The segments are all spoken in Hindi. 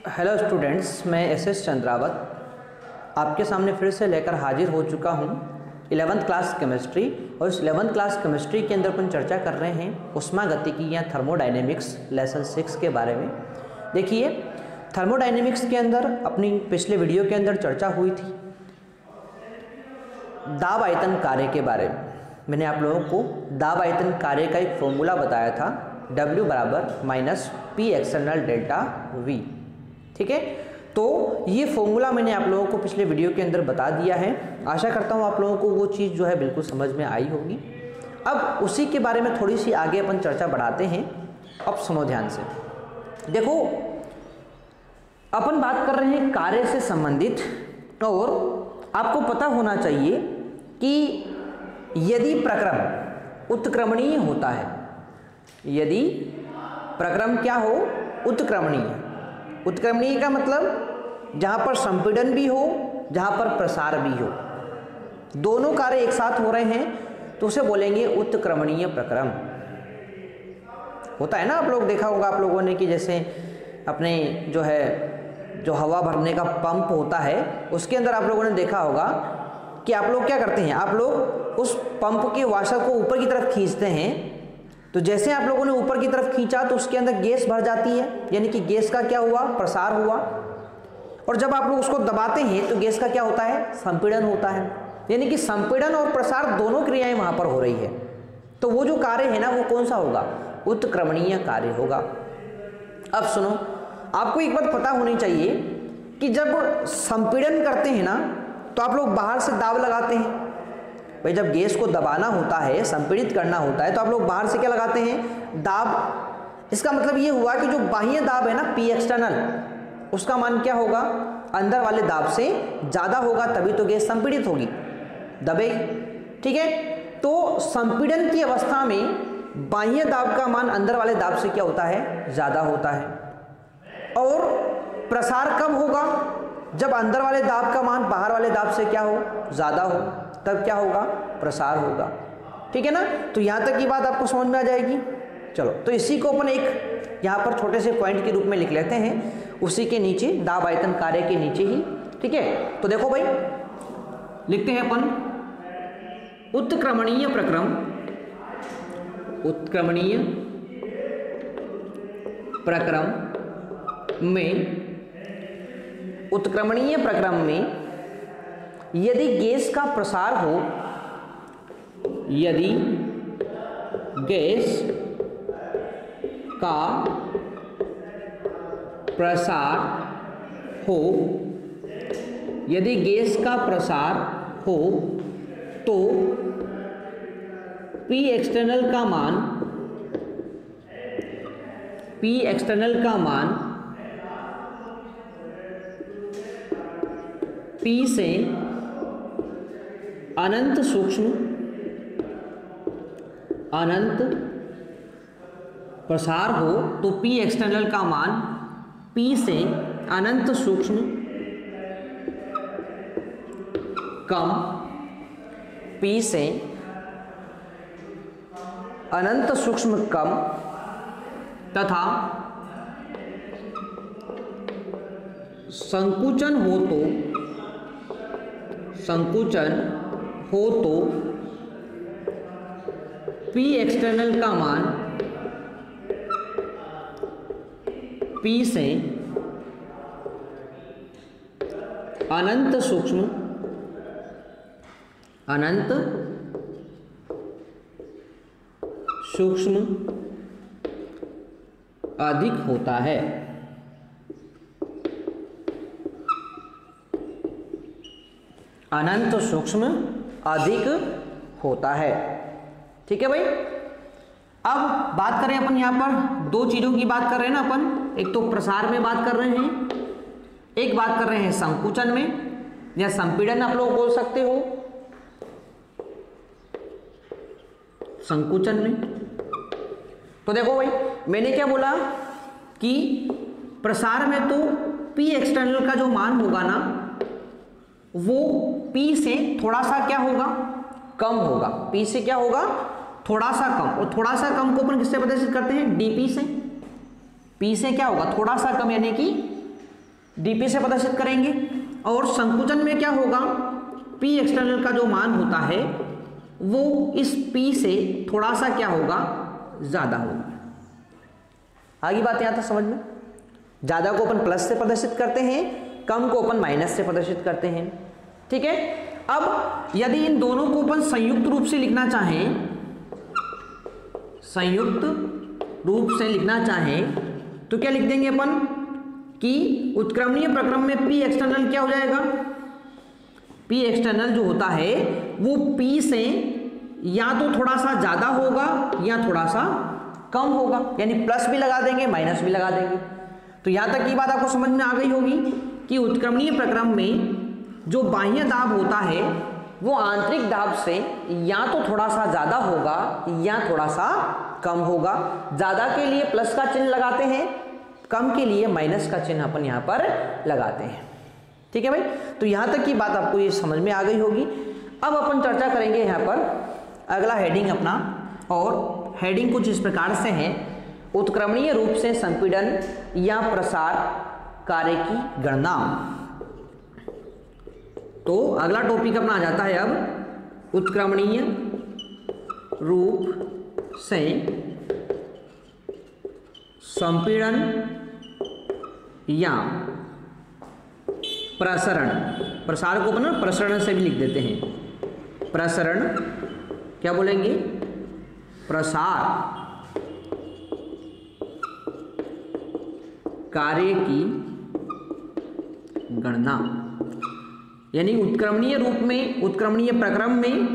हेलो स्टूडेंट्स, मैं एस चंद्रावत आपके सामने फिर से लेकर हाजिर हो चुका हूँ 11th क्लास केमिस्ट्री। और इस 11th क्लास केमिस्ट्री के अंदर अपन चर्चा कर रहे हैं उष्मागतिकी या थर्मोडायनेमिक्स लेसन 6 के बारे में। देखिए, थर्मोडायनेमिक्स के अंदर अपनी पिछले वीडियो के अंदर चर्चा हुई थी दाब आयतन कार्य के बारे में। मैंने आप लोगों को दाब आयतन कार्य का एक फॉर्मूला बताया था, W = P external delta V। ठीक है, तो ये फॉर्मूला मैंने आप लोगों को पिछले वीडियो के अंदर बता दिया है। आशा करता हूँ आप लोगों को वो चीज़ जो है बिल्कुल समझ में आई होगी। अब उसी के बारे में थोड़ी सी आगे अपन चर्चा बढ़ाते हैं। अब सुनो ध्यान से, देखो अपन बात कर रहे हैं कार्य से संबंधित, और आपको पता होना चाहिए कि यदि प्रक्रम उत्क्रमणीय होता है, यदि प्रक्रम क्या हो, उत्क्रमणीय। उत्क्रमणीय का मतलब जहाँ पर संपीड़न भी हो, जहाँ पर प्रसार भी हो, दोनों कार्य एक साथ हो रहे हैं तो उसे बोलेंगे उत्क्रमणीय प्रक्रम। होता है ना, आप लोग देखा होगा आप लोगों ने कि जैसे अपने जो हवा भरने का पंप होता है उसके अंदर आप लोगों ने देखा होगा कि आप लोग क्या करते हैं, आप लोग उस पंप के वाशर को ऊपर की तरफ खींचते हैं। तो जैसे आप लोगों ने ऊपर की तरफ खींचा तो उसके अंदर गैस भर जाती है, यानी कि गैस का क्या हुआ, प्रसार हुआ। और जब आप लोग उसको दबाते हैं तो गैस का क्या होता है, संपीड़न होता है। यानी कि संपीड़न और प्रसार दोनों क्रियाएं वहां पर हो रही है। तो वो जो कार्य है ना, वो कौन सा होगा, उत्क्रमणीय कार्य होगा। अब सुनो, आपको एक बात पता होनी चाहिए कि जब संपीड़न करते हैं ना तो आप लोग बाहर से दाब लगाते हैं। भाई जब गैस को दबाना होता है, संपीड़ित करना होता है, तो आप लोग बाहर से क्या लगाते हैं, दाब। इसका मतलब ये हुआ कि जो बाह्य दाब है ना, P एक्सटर्नल, उसका मान क्या होगा, अंदर वाले दाब से ज़्यादा होगा, तभी तो गैस संपीड़ित होगी, दबेगी। ठीक है, तो संपीड़न की अवस्था में बाह्य दाब का मान अंदर वाले दाब से क्या होता है, ज़्यादा होता है। और प्रसार कब होगा, जब अंदर वाले दाब का मान बाहर वाले दाब से क्या हो, ज़्यादा हो, तब क्या होगा, प्रसार होगा। ठीक है ना, तो यहाँ तक की बात आपको समझ में आ जाएगी। चलो, तो इसी को अपन एक यहाँ पर छोटे से पॉइंट के रूप में लिख लेते हैं, उसी के नीचे दाब आयतन कार्य के नीचे ही। ठीक है, तो देखो भाई, लिखते हैं अपन उत्क्रमणीय प्रक्रम, उत्क्रमणीय प्रक्रम में, उत्क्रमणीय प्रक्रम में यदि गैस का प्रसार हो, यदि गैस का प्रसार हो, यदि गैस का प्रसार हो तो P एक्सटर्नल का मान, P एक्सटर्नल का मान P से अनंत सूक्ष्म, अनंत प्रसार हो तो P एक्सटर्नल का मान P से अनंत सूक्ष्म कम, P से अनंत सूक्ष्म कम तथा संकुचन हो तो, संकुचन हो तो P एक्सटर्नल का मान P से अनंत सूक्ष्म, अनंत सूक्ष्म अधिक होता है। अनंत सूक्ष्म अधिक होता है। ठीक है भाई, अब बात करें अपन यहाँ पर दो चीजों की बात कर रहे हैं ना अपन, एक तो प्रसार में बात कर रहे हैं, एक बात कर रहे हैं संकुचन में या संपीड़न आप लोग बोल सकते हो, संकुचन में। तो देखो भाई, मैंने क्या बोला कि प्रसार में तो P एक्सटर्नल का जो मान होगा ना, वो P से थोड़ा सा क्या होगा, कम होगा। P से क्या होगा, थोड़ा सा कम। और थोड़ा सा कम को अपन किससे प्रदर्शित करते हैं, dP से। P से क्या होगा, थोड़ा सा कम यानी कि dp से प्रदर्शित करेंगे। और संकुचन में क्या होगा, p एक्सटर्नल का जो मान होता है वो इस p से थोड़ा सा क्या होगा, ज़्यादा होगा। आगे बात यहाँ तक समझ में। ज़्यादा को अपन प्लस से प्रदर्शित करते हैं, कम को अपन माइनस से प्रदर्शित करते हैं। ठीक है। अब यदि इन दोनों को अपन संयुक्त रूप से लिखना चाहें, संयुक्त रूप से लिखना चाहें तो क्या लिख देंगे अपन कि उत्क्रमणीय प्रक्रम में p एक्सटर्नल क्या हो जाएगा, p एक्सटर्नल जो होता है वो p से या तो थोड़ा सा ज़्यादा होगा या थोड़ा सा कम होगा, यानी प्लस भी लगा देंगे माइनस भी लगा देंगे। तो यहाँ तक की बात आपको समझ में आ गई होगी कि उत्क्रमणीय प्रक्रम में जो बाह्य दाब होता है वो आंतरिक दाब से या तो थोड़ा सा ज़्यादा होगा या थोड़ा सा कम होगा। ज़्यादा के लिए प्लस का चिन्ह लगाते हैं, कम के लिए माइनस का चिन्ह अपन यहाँ पर लगाते हैं। ठीक है भाई। तो यहाँ तक की बात आपको ये समझ में आ गई होगी। अब अपन चर्चा करेंगे यहाँ पर अगला हेडिंग अपना, और हेडिंग कुछ इस प्रकार से है, उत्क्रमणीय रूप से संपीड़न या प्रसार कार्य की गणना। तो अगला टॉपिक अपना आ जाता है अब उत्क्रमणीय रूप से संपीड़न या प्रसरण। प्रसार को अपन प्रसरण से भी लिख देते हैं। प्रसरण क्या बोलेंगे, प्रसार कार्य की गणना। यानी उत्क्रमणीय रूप में, उत्क्रमणीय प्रक्रम में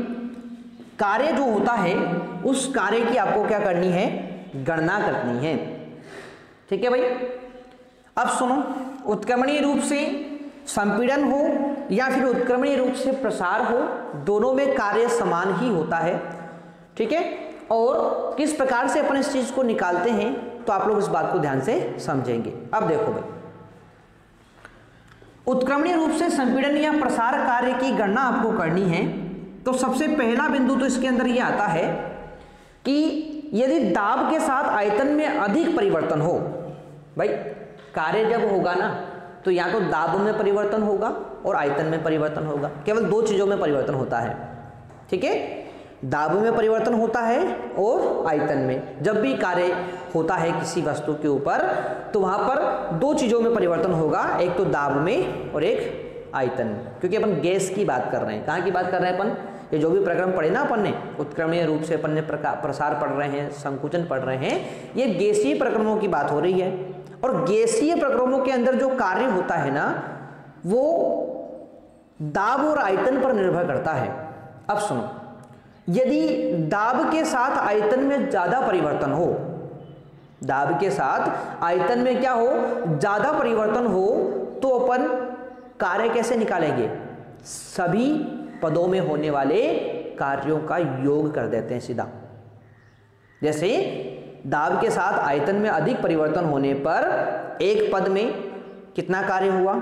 कार्य जो होता है उस कार्य की आपको क्या करनी है, गणना करनी है। ठीक है भाई। अब सुनो, उत्क्रमणीय रूप से संपीड़न हो या फिर उत्क्रमणीय रूप से प्रसार हो, दोनों में कार्य समान ही होता है। ठीक है। और किस प्रकार से अपन इस चीज को निकालते हैं तो आप लोग इस बात को ध्यान से समझेंगे। अब देखो भाई, उत्क्रमणीय रूप से संपीड़न या प्रसार कार्य की गणना आपको करनी है तो सबसे पहला बिंदु तो इसके अंदर यह आता है कि यदि दाब के साथ आयतन में अधिक परिवर्तन हो। भाई कार्य जब होगा ना तो या तो दाब में परिवर्तन होगा और आयतन में परिवर्तन होगा, केवल दो चीजों में परिवर्तन होता है। ठीक है। दाब में परिवर्तन होता है और आयतन में। जब भी कार्य होता है किसी वस्तु के ऊपर तो वहां पर दो चीजों में परिवर्तन होगा, एक तो दाब में और एक आयतन में। क्योंकि अपन गैस की बात कर रहे हैं। कहाँ की बात कर रहे हैं अपन, ये जो भी प्रक्रम पढ़े ना अपन ने, उत्क्रमणीय रूप से अपन ने प्रसार पढ़ रहे हैं, संकुचन पढ़ रहे हैं, ये गैसीय प्रक्रमों की बात हो रही है। और गैसीय प्रक्रमों के अंदर जो कार्य होता है ना वो दाब और आयतन पर निर्भर करता है। अब सुनो, यदि दाब के साथ आयतन में ज्यादा परिवर्तन हो, दाब के साथ आयतन में क्या हो, ज्यादा परिवर्तन हो, तो अपन कार्य कैसे निकालेंगे, सभी पदों में होने वाले कार्यों का योग कर देते हैं सीधा। जैसे दाब के साथ आयतन में अधिक परिवर्तन होने पर एक पद में कितना कार्य हुआ,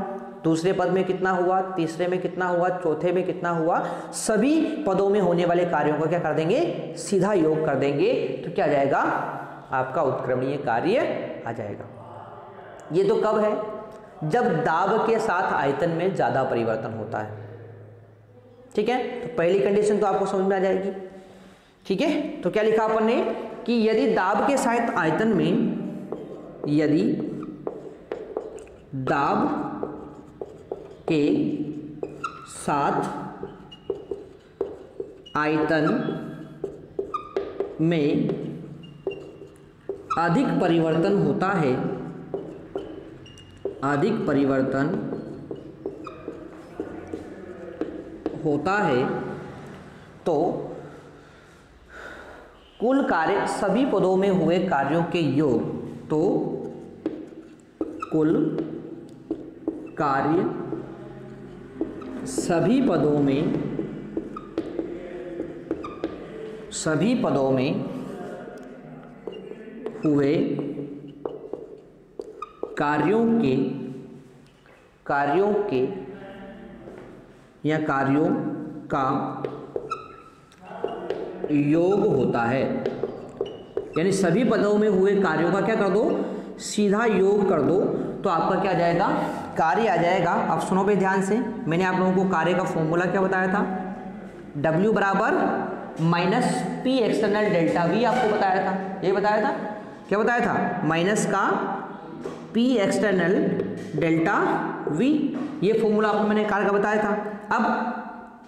दूसरे पद में कितना हुआ, तीसरे में कितना हुआ, चौथे में कितना हुआ, सभी पदों में होने वाले कार्यों का क्या कर देंगे, सीधा योग कर देंगे। तो क्या आ जाएगा, आपका उत्क्रमणीय कार्य आ जाएगा। ये तो कब है, जब दाब के साथ आयतन में ज्यादा परिवर्तन होता है। ठीक है। तो पहली कंडीशन तो आपको समझ में आ जाएगी। ठीक है। तो क्या लिखा अपन ने कि यदि दाब के साथ आयतन में, यदि दाब के साथ आयतन में अधिक परिवर्तन होता है, अधिक परिवर्तन होता है तो कुल कार्य, सभी पदों में हुए कार्यों के योग, तो कुल कार्य सभी पदों में हुए कार्यों के या कार्यों का योग होता है। यानी सभी पदों में हुए कार्यों का क्या कर दो, सीधा योग कर दो, तो आपका क्या आ जाएगा, कार्य आ जाएगा। अब सुनो भाई ध्यान से, मैंने आप लोगों को कार्य का फॉर्मूला क्या बताया था, W बराबर minus P external delta we आपको बताया था। ये बताया था, क्या बताया था, माइनस का पी एक्सटर्नल डेल्टा वी, ये फॉर्मूला आपको मैंने कार्य का बताया था। अब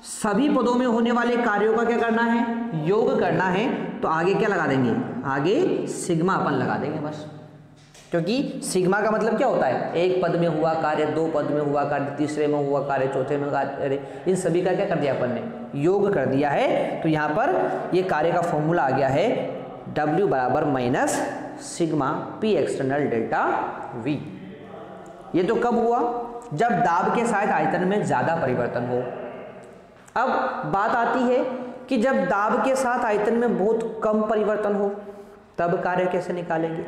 सभी पदों में होने वाले कार्यों का क्या करना है, योग करना है, तो आगे क्या लगा देंगे, आगे सिग्मा अपन लगा देंगे बस, क्योंकि सिग्मा का मतलब क्या होता है, एक पद में हुआ कार्य, दो पद में हुआ कार्य, तीसरे में हुआ कार्य, चौथे में कार्य, इन सभी का क्या कर दिया अपन ने, योग कर दिया है। तो यहाँ पर ये कार्य का फॉर्मूला आ गया है W बराबर minus sigma P external delta we. ये तो कब हुआ, जब दाब के साथ आयतन में ज्यादा परिवर्तन हो। अब बात आती है कि जब दाब के साथ आयतन में बहुत कम परिवर्तन हो, तब कार्य कैसे निकालेंगे,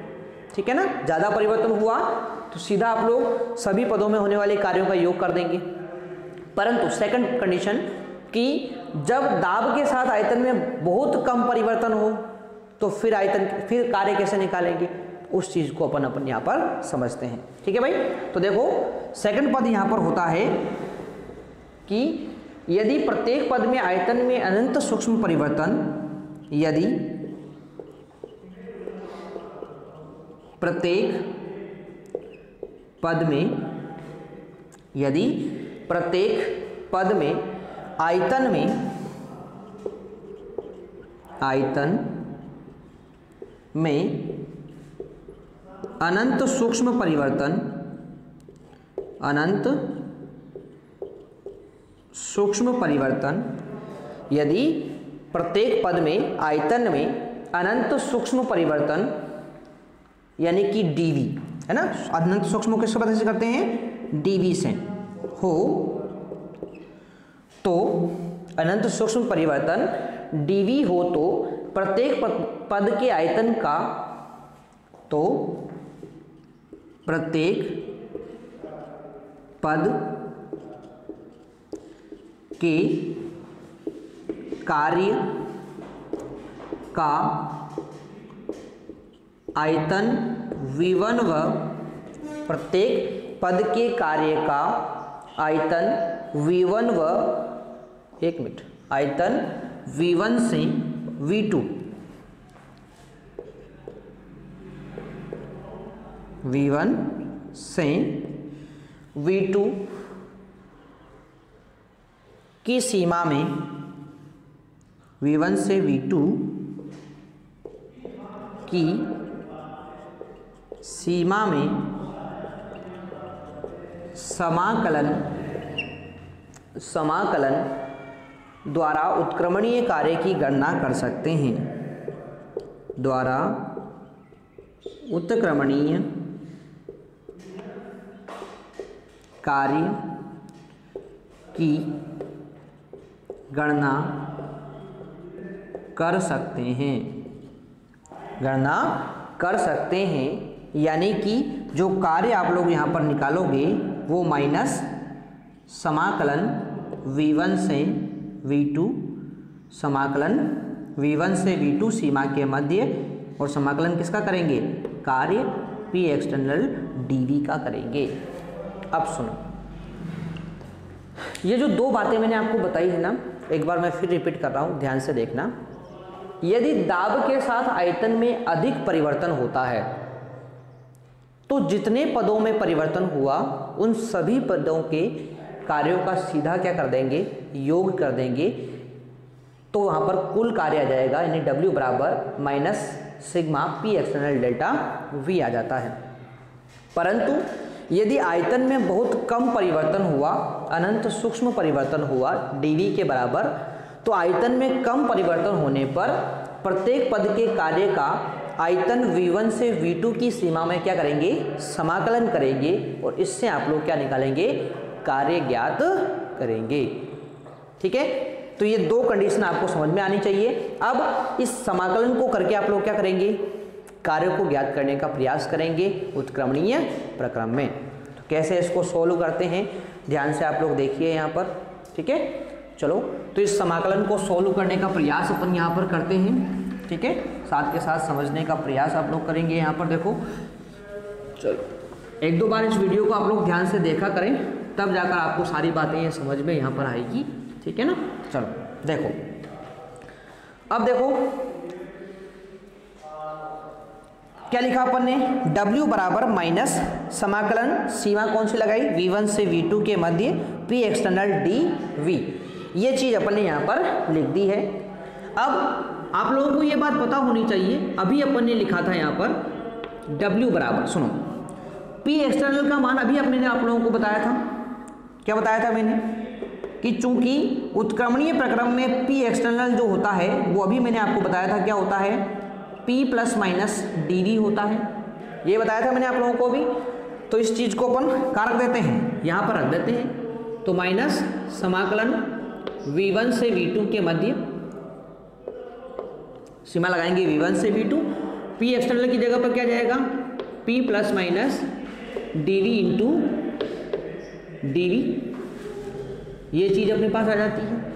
ठीक है ना। ज्यादा परिवर्तन हुआ तो सीधा आप लोग सभी पदों में होने वाले कार्यों का योग कर देंगे, परंतु सेकंड कंडीशन कि जब दाब के साथ आयतन में बहुत कम परिवर्तन हो तो फिर कार्य कैसे निकालेंगे, उस चीज को अपन यहाँ पर समझते हैं, ठीक है भाई। तो देखो सेकंड पद यहाँ पर होता है कि यदि प्रत्येक पद में आयतन में अनंत सूक्ष्म परिवर्तन, यदि प्रत्येक पद में आयतन में अनंत सूक्ष्म परिवर्तन, यदि प्रत्येक पद में आयतन में अनंत सूक्ष्म परिवर्तन यानी कि dV है ना, अनंत सूक्ष्म किस पद से करते हैं, dV से हो, तो अनंत सूक्ष्म परिवर्तन dV हो तो प्रत्येक पद के आयतन का, तो प्रत्येक पद के कार्य का आयतन V1 व प्रत्येक पद के कार्य का आयतन V1 व आयतन V1 से V2 से V2 की सीमा में, V1 से V2 की सीमा में समाकलन द्वारा उत्क्रमणीय कार्य की गणना कर सकते हैं, द्वारा उत्क्रमणीय कार्य की गणना कर सकते हैं, यानी कि जो कार्य आप लोग यहाँ पर निकालोगे वो माइनस समाकलन V1 से V2, समाकलन V1 से V2 सीमा के मध्य, और समाकलन किसका करेंगे, कार्य P एक्सटर्नल dV का करेंगे। अब सुनो, ये जो दो बातें मैंने आपको बताई है ना, एक बार मैं फिर रिपीट कर रहा हूँ, ध्यान से देखना। यदि दाब के साथ आयतन में अधिक परिवर्तन होता है तो जितने पदों में परिवर्तन हुआ उन सभी पदों के कार्यों का सीधा क्या कर देंगे, योग कर देंगे, तो वहां पर कुल कार्य आ जाएगा, यानी W बराबर minus sigma P external delta V आ जाता है। परंतु यदि आयतन में बहुत कम परिवर्तन हुआ, अनंत सूक्ष्म परिवर्तन हुआ dV के बराबर, तो आयतन में कम परिवर्तन होने पर प्रत्येक पद के कार्य का आयतन V1 से V2 की सीमा में क्या करेंगे, समाकलन करेंगे, और इससे आप लोग क्या निकालेंगे, कार्य ज्ञात करेंगे। ठीक है, तो ये दो कंडीशन आपको समझ में आनी चाहिए। अब इस समाकलन को करके आप लोग क्या करेंगे, कार्य को ज्ञात करने का प्रयास करेंगे उत्क्रमणीय प्रक्रम में। तो कैसे इसको सोल्व करते हैं, ध्यान से आप लोग देखिए यहाँ पर। ठीक है, चलो तो इस समाकलन को सोल्व करने का प्रयास अपन यहाँ पर करते हैं। ठीक है, साथ के साथ समझने का प्रयास आप लोग करेंगे यहाँ पर। देखो चलो एक दो बार इस वीडियो को आप लोग ध्यान से देखा करें, तब जाकर आपको सारी बातें ये समझ में यहाँ पर आएगी। ठीक है ना। चलो देखो, अब देखो क्या लिखा अपन ने, W बराबर माइनस समाकलन सीमा कौन सी लगाई, V1 से V2 के मध्य P एक्सटर्नल dV, ये चीज़ अपन ने यहाँ पर लिख दी है। अब आप लोगों को ये बात पता होनी चाहिए, अभी अपन ने लिखा था यहाँ पर W बराबर, सुनो, P एक्सटर्नल का मान अभी अपने ने आप लोगों को बताया था, क्या बताया था मैंने, कि चूंकि उत्क्रमणीय प्रक्रम में P एक्सटर्नल जो होता है वो अभी मैंने आपको बताया था क्या होता है, P प्लस माइनस dV होता है, ये बताया था मैंने आप लोगों को भी। तो इस चीज़ को अपन कहाँ रख देते हैं, यहाँ पर रख देते हैं। तो माइनस समाकलन V1 से V2 के मध्य, सीमा लगाएंगे V1 से V2, P एक्सटर्नल की जगह पर क्या जाएगा, P plus minus dV into dV, ये चीज़ अपने पास आ जाती है।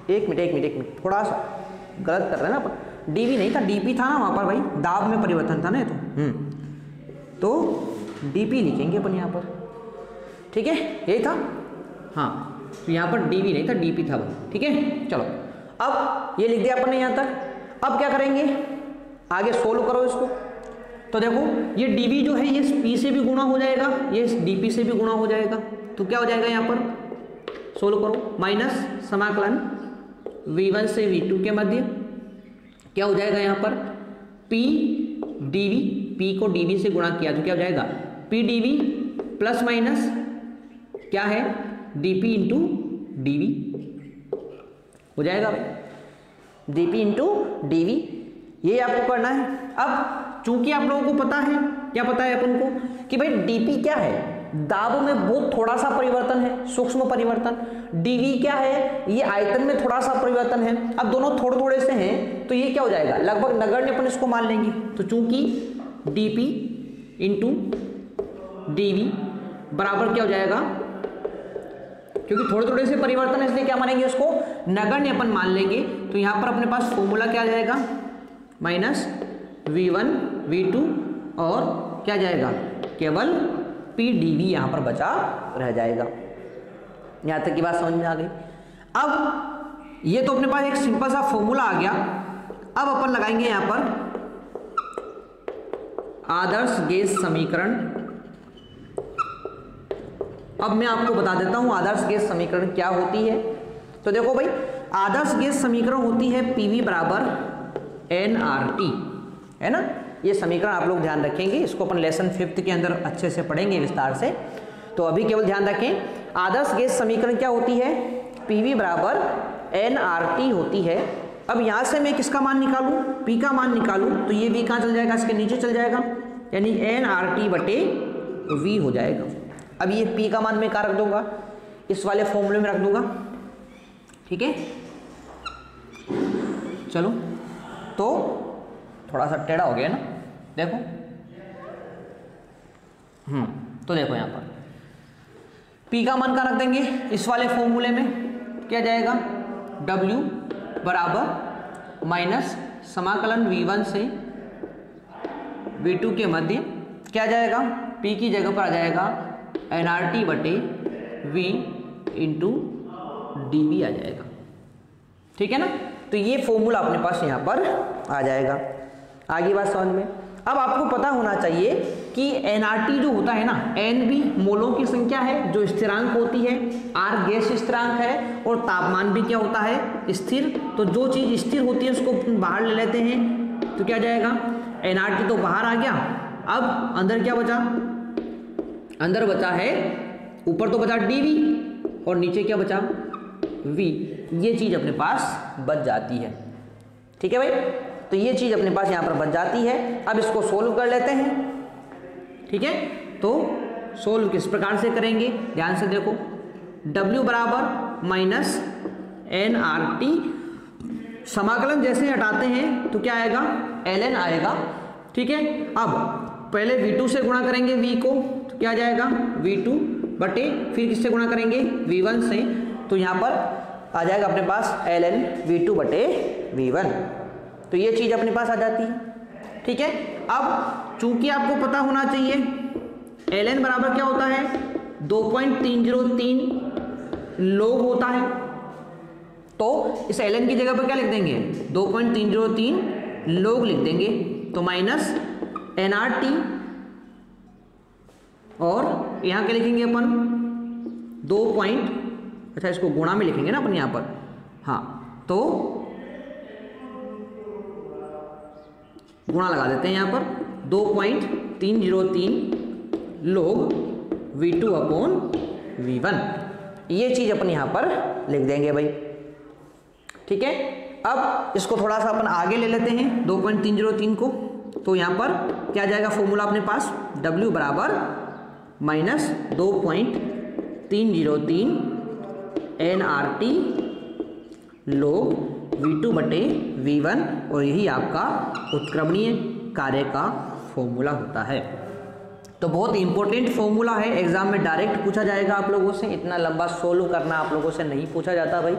एक मिनट, थोड़ा सा गलत कर रहे हैं ना अपन, dV नहीं था, dP था ना वहाँ पर भाई, दाब में परिवर्तन था ना ये तो dP लिखेंगे अपन यहाँ पर, ठीक है, यही था, हाँ, तो यहाँ पर dV नहीं था, dP था भाई, ठीक है। चलो अब ये लिख दिया अपन ने यहाँ तक। अब क्या करेंगे, आगे सोल्व करो इसको। तो देखो ये dV जो है ये P से भी गुणा हो जाएगा, ये dP से भी गुणा हो जाएगा, तो क्या हो जाएगा यहाँ पर, सोल्व करो, माइनस समाकलन V1 से V2 के मध्य, क्या हो जाएगा यहाँ पर, P dV, P को dV से गुणा किया तो क्या हो जाएगा, P dV प्लस माइनस क्या है, dP इंटू dV हो जाएगा भाई, dP इंटू dV, ये आपको करना है। अब चूंकि आप लोगों को पता है, क्या पता है अपन को, कि भाई dP क्या है, दाब में बहुत थोड़ा सा परिवर्तन है, सूक्ष्म परिवर्तन, dV क्या है, ये आयतन में थोड़ा सा परिवर्तन है। अब दोनों थोड़े थोड़े से हैं तो ये क्या हो जाएगा, लगभग नगण्य अपन इसको मान लेंगे। तो चूंकि dP इंटू dV बराबर क्या हो जाएगा, क्योंकि थोड़े थोड़े से परिवर्तन है इसलिए क्या मानेंगे, उसको नगण्य अपन मान लेंगे। तो यहाँ पर अपने पास फॉर्मूला क्या आ जाएगा, माइनस V1 V2 और क्या जाएगा, केवल P dV यहाँ पर बचा रह जाएगा। यहाँ तक की बात समझ में आ गई। अब ये तो अपने पास एक सिंपल सा फॉर्मूला आ गया। अब अपन लगाएंगे यहाँ पर आदर्श गैस समीकरण। अब मैं आपको बता देता हूँ आदर्श गैस समीकरण क्या होती है। तो देखो भाई, आदर्श गैस समीकरण होती है PV बराबर nRT, है ना। ये समीकरण आप लोग ध्यान रखेंगे, इसको अपन लेसन 5th के अंदर अच्छे से पढ़ेंगे विस्तार से। तो अभी केवल ध्यान रखें, आदर्श गैस समीकरण क्या होती है, PV बराबर nRT होती है। अब यहाँ से मैं किसका मान निकालूं, P का मान निकालूं, तो ये V कहाँ चल जाएगा, इसके नीचे चल जाएगा, यानी nRT बटे V हो जाएगा। अब ये P का मान मैं कहाँ रख दूंगा, इस वाले फॉर्मूले में रख दूंगा, ठीक है। चलो, तो थोड़ा सा टेढ़ा हो गया ना, देखो, तो देखो यहाँ पर P का मान कहाँ रख देंगे, इस वाले फॉर्मूले में क्या जाएगा, W बराबर माइनस समाकलन V1 से V2 के मध्य क्या जाएगा, P की जगह पर आ जाएगा nRT बटे V इंटू dV आ जाएगा, ठीक है ना। तो ये फॉर्मूला अपने पास यहाँ पर आ जाएगा। आगे बात समझ में। अब आपको पता होना चाहिए कि nRT जो होता है ना, Nb मोलों की संख्या है जो स्थिरांक होती है, R गैस स्थिरांक है और तापमान भी क्या होता है, स्थिर। तो जो चीज़ स्थिर होती है उसको बाहर ले लेते हैं, तो क्या जाएगा, nRT तो बाहर आ गया। अब अंदर क्या बचा, अंदर बचा है, ऊपर तो बचा dV और नीचे क्या बचा, V। ये चीज़ अपने पास बच जाती है, ठीक है भाई। तो ये चीज़ अपने पास यहाँ पर बच जाती है। अब इसको सोल्व कर लेते हैं, ठीक है। तो सोल्व किस प्रकार से करेंगे, ध्यान से देखो, W बराबर माइनस nRT, समाकलन जैसे हटाते हैं तो क्या आएगा, ln आएगा, ठीक है। अब पहले V2 से गुणा करेंगे V को, तो क्या जाएगा, V2 बटे फिर किससे गुणा करेंगे, V1 से, तो यहाँ पर आ जाएगा अपने पास ln V2 बटे V1। तो ये चीज़ अपने पास आ जाती है, ठीक है। अब चूंकि आपको पता होना चाहिए ln बराबर क्या होता है 2.303 log होता है, तो इस ln की जगह पर क्या लिख देंगे 2.303 log लिख देंगे, तो माइनस nRT और यहाँ क्या लिखेंगे अपन 2. इसको गुणा में लिखेंगे ना अपन यहाँ पर, हाँ तो गुणा लगा देते हैं यहाँ पर 2.303 log V2 अपॉन V1, ये चीज अपन यहाँ पर लिख देंगे भाई, ठीक है। अब इसको थोड़ा सा अपन आगे ले लेते हैं 2.303 को, तो यहाँ पर क्या आ जाएगा फॉर्मूला अपने पास W बराबर माइनस 2.303 nRT log V2 बटे V1, और यही आपका उत्क्रमणीय कार्य का फॉर्मूला होता है। तो बहुत इंपॉर्टेंट फॉर्मूला है, एग्जाम में डायरेक्ट पूछा जाएगा आप लोगों से, इतना लंबा सोल्व करना आप लोगों से नहीं पूछा जाता भाई,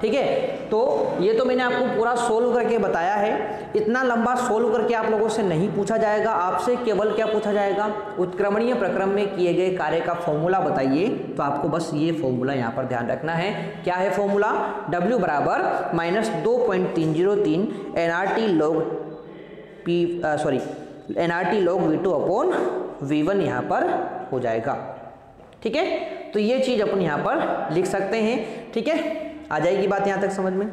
ठीक है। तो ये तो मैंने आपको पूरा सोल्व करके बताया है, इतना लंबा सोल्व करके आप लोगों से नहीं पूछा जाएगा, आपसे केवल क्या पूछा जाएगा उत्क्रमणीय प्रक्रम में किए गए कार्य का फॉर्मूला बताइए, तो आपको बस ये फॉर्मूला यहाँ पर ध्यान रखना है। क्या है फॉर्मूला W बराबर minus 2.303 nRT log V2 upon V1 यहाँ पर हो जाएगा, ठीक है। तो ये चीज अपन यहाँ पर लिख सकते हैं, ठीक है। आ जाएगी बात यहाँ तक समझ में,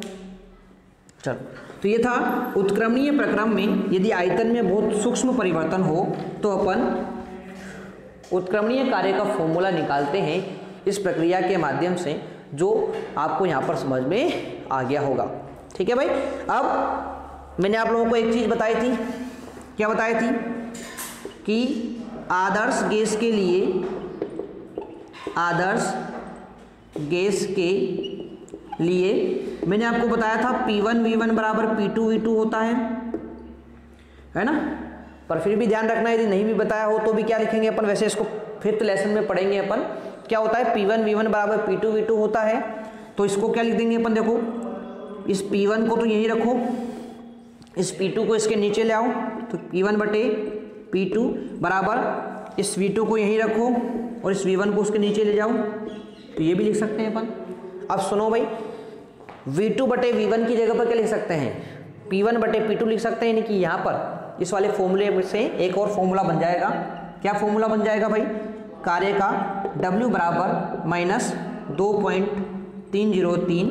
चलो। तो ये था उत्क्रमणीय प्रक्रम में यदि आयतन में बहुत सूक्ष्म परिवर्तन हो तो अपन उत्क्रमणीय कार्य का फॉर्मूला निकालते हैं इस प्रक्रिया के माध्यम से, जो आपको यहाँ पर समझ में आ गया होगा, ठीक है भाई। अब मैंने आप लोगों को एक चीज बताई थी, क्या बताई थी कि आदर्श गैस के लिए मैंने आपको बताया था P1 V1 बराबर P2 V2 होता है ना। पर फिर भी ध्यान रखना, यदि नहीं भी बताया हो तो भी क्या लिखेंगे अपन, वैसे इसको 5th लेसन में पढ़ेंगे अपन, क्या होता है P1 V1 बराबर P2 V2 होता है। तो इसको क्या लिख देंगे अपन, देखो इस P1 को तो यहीं रखो, इस P2 को इसके नीचे ले आओ, तो P1 बटे P2 बराबर इस V2 को यहीं रखो और इस V1 को उसके नीचे ले जाओ, तो ये भी लिख सकते हैं अपन। अब सुनो भाई, V2 बटे V1 की जगह पर क्या लिख सकते हैं P1 बटे P2 लिख सकते हैं, यानी कि यहाँ पर इस वाले फॉर्मूले से एक और फॉर्मूला बन जाएगा। क्या फॉर्मूला बन जाएगा भाई, कार्य का W बराबर माइनस 2.303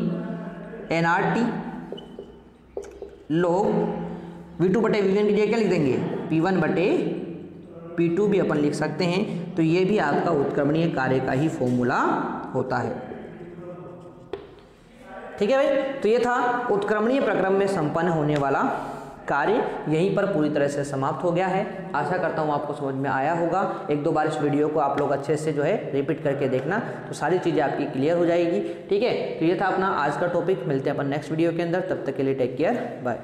nRT log V2 बटे V1 की जगह क्या लिख देंगे P1 बटे P2 भी अपन लिख सकते हैं, तो ये भी आपका उत्क्रमणीय कार्य का ही फॉर्मूला होता है, ठीक है भाई। तो ये था उत्क्रमणीय प्रक्रम में संपन्न होने वाला कार्य, यहीं पर पूरी तरह से समाप्त हो गया है। आशा करता हूँ आपको समझ में आया होगा। एक दो बार इस वीडियो को आप लोग अच्छे से जो है रिपीट करके देखना, तो सारी चीज़ें आपकी क्लियर हो जाएगी, ठीक है। तो ये था अपना आज का टॉपिक, मिलते हैं अपन नेक्स्ट वीडियो के अंदर, तब तक के लिए टेक केयर, बाय।